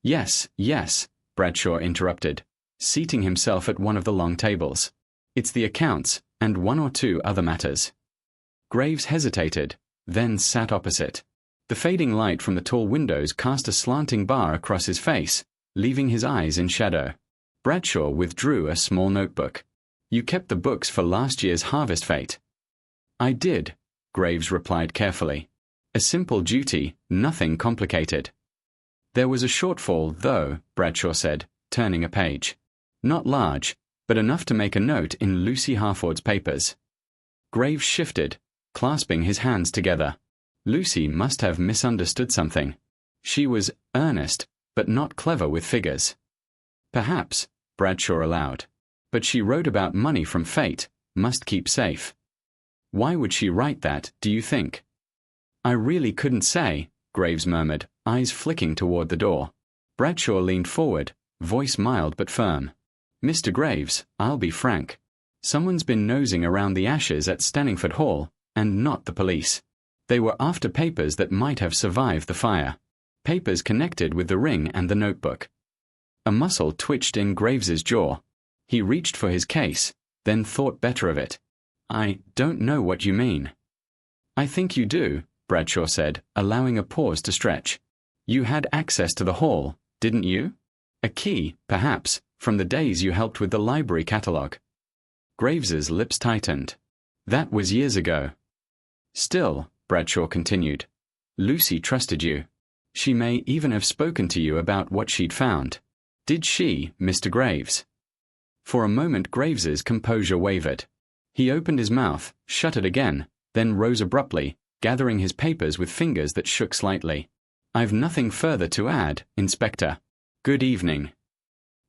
Yes, Bradshaw interrupted, seating himself at one of the long tables. "It's the accounts, and one or two other matters." Graves hesitated, then sat opposite. The fading light from the tall windows cast a slanting bar across his face, leaving his eyes in shadow. Bradshaw withdrew a small notebook. "You kept the books for last year's harvest fete." "I did," Graves replied carefully. "A simple duty, nothing complicated." "There was a shortfall, though," Bradshaw said, turning a page. "Not large, but enough to make a note in Lucy Harford's papers." Graves shifted, clasping his hands together. Lucy must have misunderstood something. She was earnest, but not clever with figures. "Perhaps," Bradshaw allowed. "But she wrote about money from Fate, must keep safe." "Why would she write that, do you think?" "I really couldn't say," Graves murmured, eyes flicking toward the door. Bradshaw leaned forward, voice mild but firm. "Mr. Graves, I'll be frank. Someone's been nosing around the ashes at Stanningford Hall, and not the police. They were after papers that might have survived the fire. Papers connected with the ring and the notebook." A muscle twitched in Graves's jaw. He reached for his case, then thought better of it. "I don't know what you mean." "I think you do," Bradshaw said, allowing a pause to stretch. "You had access to the hall, didn't you? A key, perhaps, from the days you helped with the library catalogue." Graves's lips tightened. "That was years ago." "Still," Bradshaw continued, "Lucy trusted you. She may even have spoken to you about what she'd found. Did she, Mr. Graves?" For a moment Graves's composure wavered. He opened his mouth, shut it again, then rose abruptly, gathering his papers with fingers that shook slightly. "I've nothing further to add, Inspector. Good evening."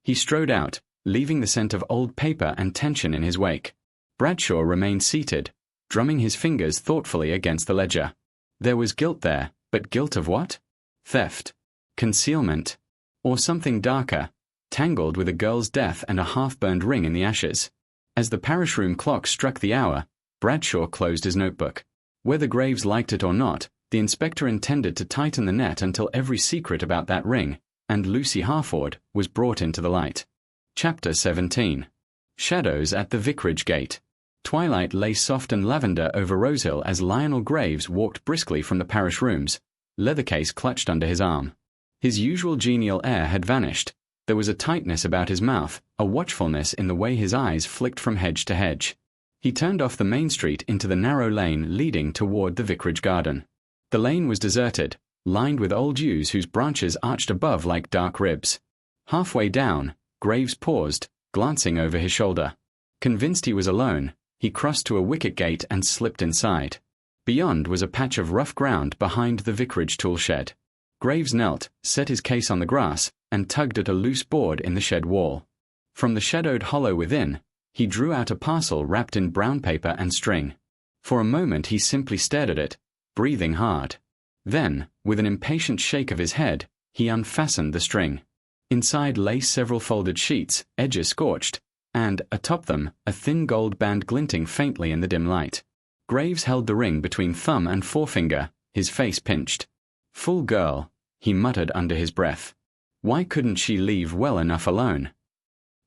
He strode out, leaving the scent of old paper and tension in his wake. Bradshaw remained seated, drumming his fingers thoughtfully against the ledger. There was guilt there, but guilt of what? Theft? Concealment? Or something darker, tangled with a girl's death and a half-burned ring in the ashes? As the parish room clock struck the hour, Bradshaw closed his notebook. Whether Graves liked it or not, the inspector intended to tighten the net until every secret about that ring, and Lucy Harford, was brought into the light. Chapter 17. Shadows at the Vicarage Gate. Twilight lay soft and lavender over Rosehill as Lionel Graves walked briskly from the parish rooms, leather case clutched under his arm. His usual genial air had vanished. There was a tightness about his mouth, a watchfulness in the way his eyes flicked from hedge to hedge. He turned off the main street into the narrow lane leading toward the vicarage garden. The lane was deserted, lined with old yews whose branches arched above like dark ribs. Halfway down, Graves paused, glancing over his shoulder. Convinced he was alone, he crossed to a wicket gate and slipped inside. Beyond was a patch of rough ground behind the vicarage tool shed. Graves knelt, set his case on the grass, and tugged at a loose board in the shed wall. From the shadowed hollow within, he drew out a parcel wrapped in brown paper and string. For a moment he simply stared at it, breathing hard. Then, with an impatient shake of his head, he unfastened the string. Inside lay several folded sheets, edges scorched, and, atop them, a thin gold band glinting faintly in the dim light. Graves held the ring between thumb and forefinger, his face pinched. "Fool girl," he muttered under his breath. "Why couldn't she leave well enough alone?"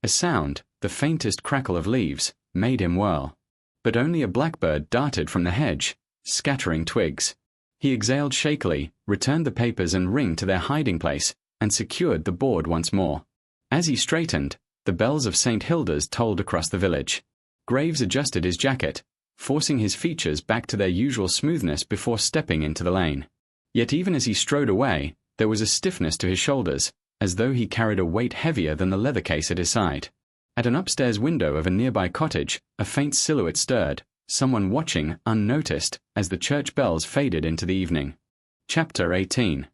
A sound, the faintest crackle of leaves, made him whirl. But only a blackbird darted from the hedge, scattering twigs. He exhaled shakily, returned the papers and ring to their hiding place, and secured the board once more. As he straightened, the bells of St. Hilda's tolled across the village. Graves adjusted his jacket, forcing his features back to their usual smoothness before stepping into the lane. Yet even as he strode away, there was a stiffness to his shoulders, as though he carried a weight heavier than the leather case at his side. At an upstairs window of a nearby cottage, a faint silhouette stirred, someone watching, unnoticed, as the church bells faded into the evening. Chapter 18.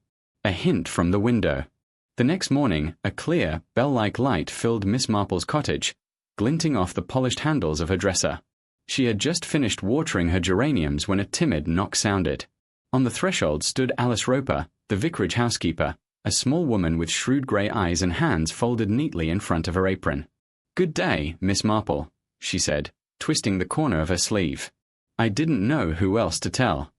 A hint from the window. The next morning, a clear, bell-like light filled Miss Marple's cottage, glinting off the polished handles of her dresser. She had just finished watering her geraniums when a timid knock sounded. On the threshold stood Alice Roper, the vicarage housekeeper, a small woman with shrewd grey eyes and hands folded neatly in front of her apron. "Good day, Miss Marple," she said, twisting the corner of her sleeve. "I didn't know who else to tell."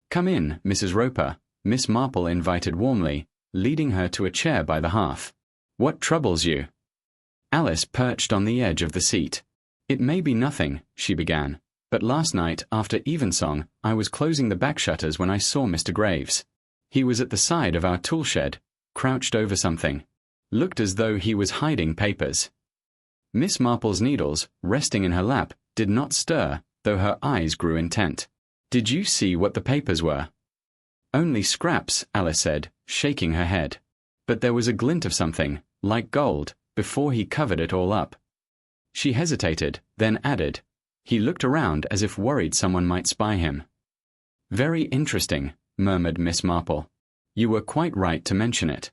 "Come in, Mrs. Roper," Miss Marple invited warmly, leading her to a chair by the hearth. "What troubles you?" Alice perched on the edge of the seat. "It may be nothing," she began, "but last night, after evensong, I was closing the back shutters when I saw Mr. Graves. He was at the side of our tool shed, crouched over something. Looked as though he was hiding papers." Miss Marple's needles, resting in her lap, did not stir, though her eyes grew intent. "Did you see what the papers were?" "Only scraps," Alice said, shaking her head. "But there was a glint of something, like gold, before he covered it all up." She hesitated, then added, "He looked around as if worried someone might spy him." "Very interesting," murmured Miss Marple. "You were quite right to mention it."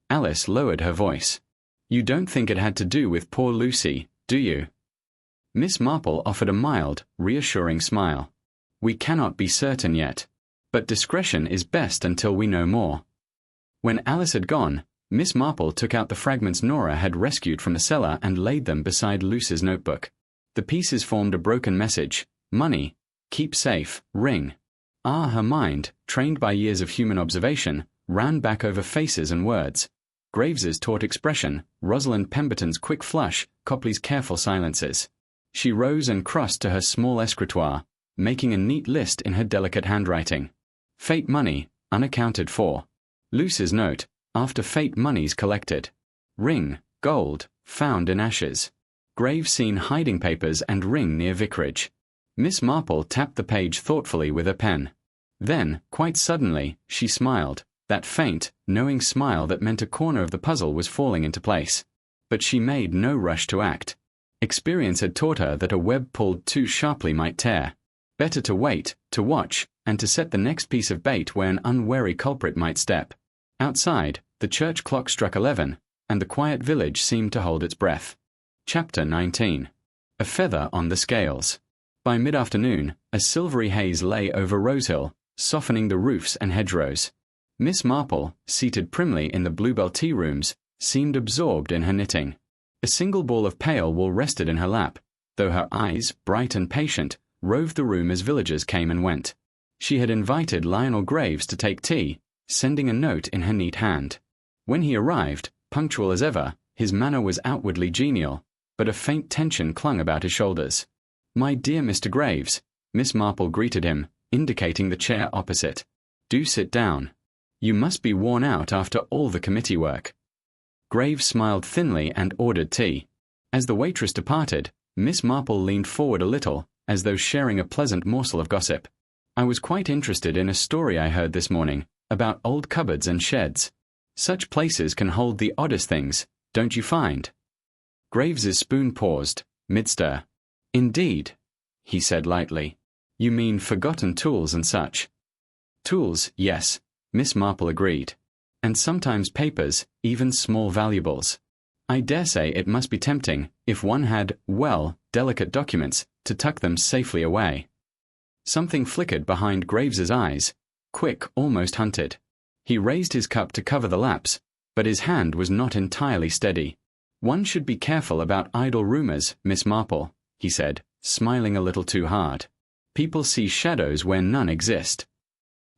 Alice lowered her voice. "You don't think it had to do with poor Lucy, do you?" Miss Marple offered a mild, reassuring smile. "We cannot be certain yet. But discretion is best until we know more." When Alice had gone, Miss Marple took out the fragments Nora had rescued from the cellar and laid them beside Luce's notebook. The pieces formed a broken message: money, keep safe, ring. Her mind, trained by years of human observation, ran back over faces and words. Graves's taut expression, Rosalind Pemberton's quick flush, Copley's careful silences. She rose and crossed to her small escritoire, making a neat list in her delicate handwriting. Fate money, unaccounted for. Luce's note, after fate money's collected. Ring, gold, found in ashes. Graves seen hiding papers and ring near vicarage. Miss Marple tapped the page thoughtfully with her pen. Then, quite suddenly, she smiled, that faint, knowing smile that meant a corner of the puzzle was falling into place. But she made no rush to act. Experience had taught her that a web pulled too sharply might tear. Better to wait, to watch, and to set the next piece of bait where an unwary culprit might step. Outside, the church clock struck 11, and the quiet village seemed to hold its breath. Chapter 19. A feather on the scales. By mid-afternoon, a silvery haze lay over Rosehill, softening the roofs and hedgerows. Miss Marple, seated primly in the Bluebell tea rooms, seemed absorbed in her knitting. A single ball of pale wool rested in her lap, though her eyes, bright and patient, roved the room as villagers came and went. She had invited Lionel Graves to take tea, sending a note in her neat hand. When he arrived, punctual as ever, his manner was outwardly genial, but a faint tension clung about his shoulders. "My dear Mr. Graves," Miss Marple greeted him, indicating the chair opposite. "Do sit down. You must be worn out after all the committee work." Graves smiled thinly and ordered tea. As the waitress departed, Miss Marple leaned forward a little, as though sharing a pleasant morsel of gossip. "I was quite interested in a story I heard this morning, about old cupboards and sheds. Such places can hold the oddest things, don't you find?" Graves's spoon paused, mid-stir. "Indeed," he said lightly. "You mean forgotten tools and such?" "Tools, yes," Miss Marple agreed. "And sometimes papers, even small valuables. I dare say it must be tempting, if one had, well, delicate documents, to tuck them safely away." Something flickered behind Graves's eyes, quick, almost hunted. He raised his cup to cover the lapse, but his hand was not entirely steady. "One should be careful about idle rumors, Miss Marple," he said, smiling a little too hard. "People see shadows where none exist."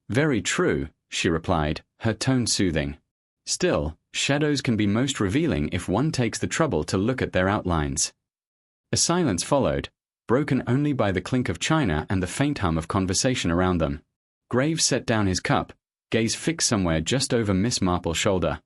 "Very true," she replied, her tone soothing. "Still, shadows can be most revealing if one takes the trouble to look at their outlines." A silence followed, broken only by the clink of china and the faint hum of conversation around them. Graves set down his cup, gaze fixed somewhere just over Miss Marple's shoulder.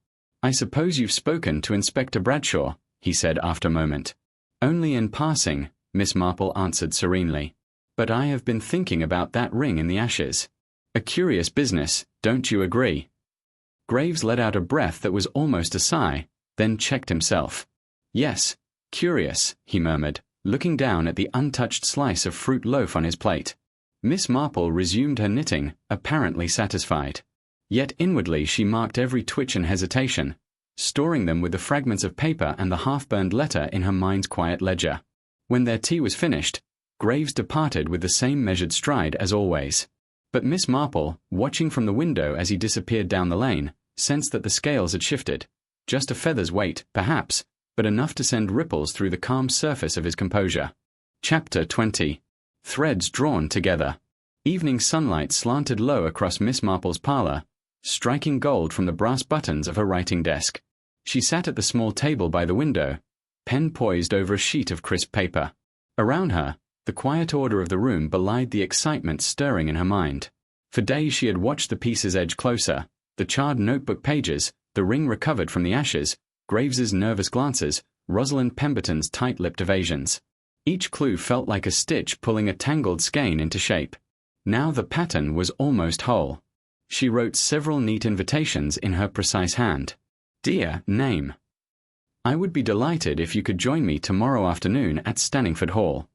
"I suppose you've spoken to Inspector Bradshaw," he said after a moment. "Only in passing," Miss Marple answered serenely. "But I have been thinking about that ring in the ashes. A curious business, don't you agree?" Graves let out a breath that was almost a sigh, then checked himself. "Yes, curious," he murmured, looking down at the untouched slice of fruit loaf on his plate. Miss Marple resumed her knitting, apparently satisfied. Yet inwardly she marked every twitch and hesitation, storing them with the fragments of paper and the half-burned letter in her mind's quiet ledger. When their tea was finished, Graves departed with the same measured stride as always. But Miss Marple, watching from the window as he disappeared down the lane, sensed that the scales had shifted. Just a feather's weight, perhaps, but enough to send ripples through the calm surface of his composure. Chapter 20. Threads drawn together. Evening sunlight slanted low across Miss Marple's parlour, striking gold from the brass buttons of her writing desk. She sat at the small table by the window, pen poised over a sheet of crisp paper. Around her, the quiet order of the room belied the excitement stirring in her mind. For days she had watched the pieces edge closer, the charred notebook pages, the ring recovered from the ashes, Graves's nervous glances, Rosalind Pemberton's tight-lipped evasions. Each clue felt like a stitch pulling a tangled skein into shape. Now the pattern was almost whole. She wrote several neat invitations in her precise hand. "Dear name. I would be delighted if you could join me tomorrow afternoon at Stanningford Hall.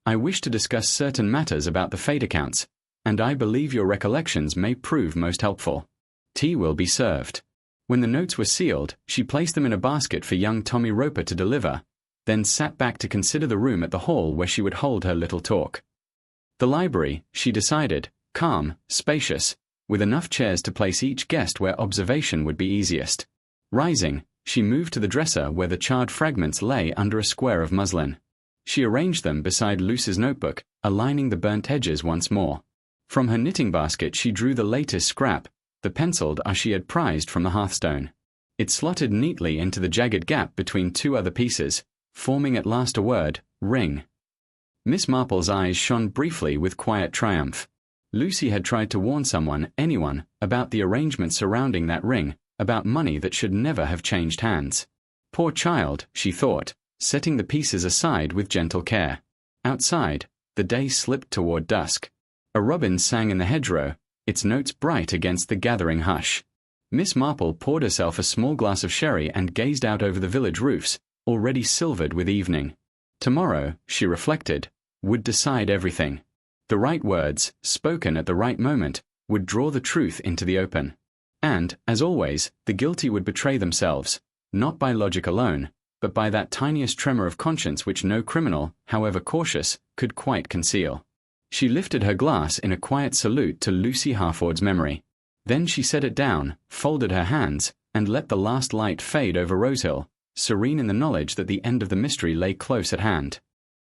I wish to discuss certain matters about the fate accounts, and I believe your recollections may prove most helpful. Tea will be served." When the notes were sealed, she placed them in a basket for young Tommy Roper to deliver, then sat back to consider the room at the hall where she would hold her little talk. The library, she decided, calm, spacious, with enough chairs to place each guest where observation would be easiest. Rising, she moved to the dresser where the charred fragments lay under a square of muslin. She arranged them beside Luce's notebook, aligning the burnt edges once more. From her knitting basket she drew the latest scrap, the penciled as she had prized from the hearthstone. It slotted neatly into the jagged gap between two other pieces, forming at last a word, ring. Miss Marple's eyes shone briefly with quiet triumph. Lucy had tried to warn anyone, about the arrangements surrounding that ring, about money that should never have changed hands. Poor child, she thought, setting the pieces aside with gentle care. Outside, the day slipped toward dusk. A robin sang in the hedgerow, its notes bright against the gathering hush. Miss Marple poured herself a small glass of sherry and gazed out over the village roofs, already silvered with evening. Tomorrow, she reflected, would decide everything. The right words, spoken at the right moment, would draw the truth into the open. And, as always, the guilty would betray themselves, not by logic alone, but by that tiniest tremor of conscience which no criminal, however cautious, could quite conceal. She lifted her glass in a quiet salute to Lucy Harford's memory. Then she set it down, folded her hands, and let the last light fade over Rosehill, serene in the knowledge that the end of the mystery lay close at hand.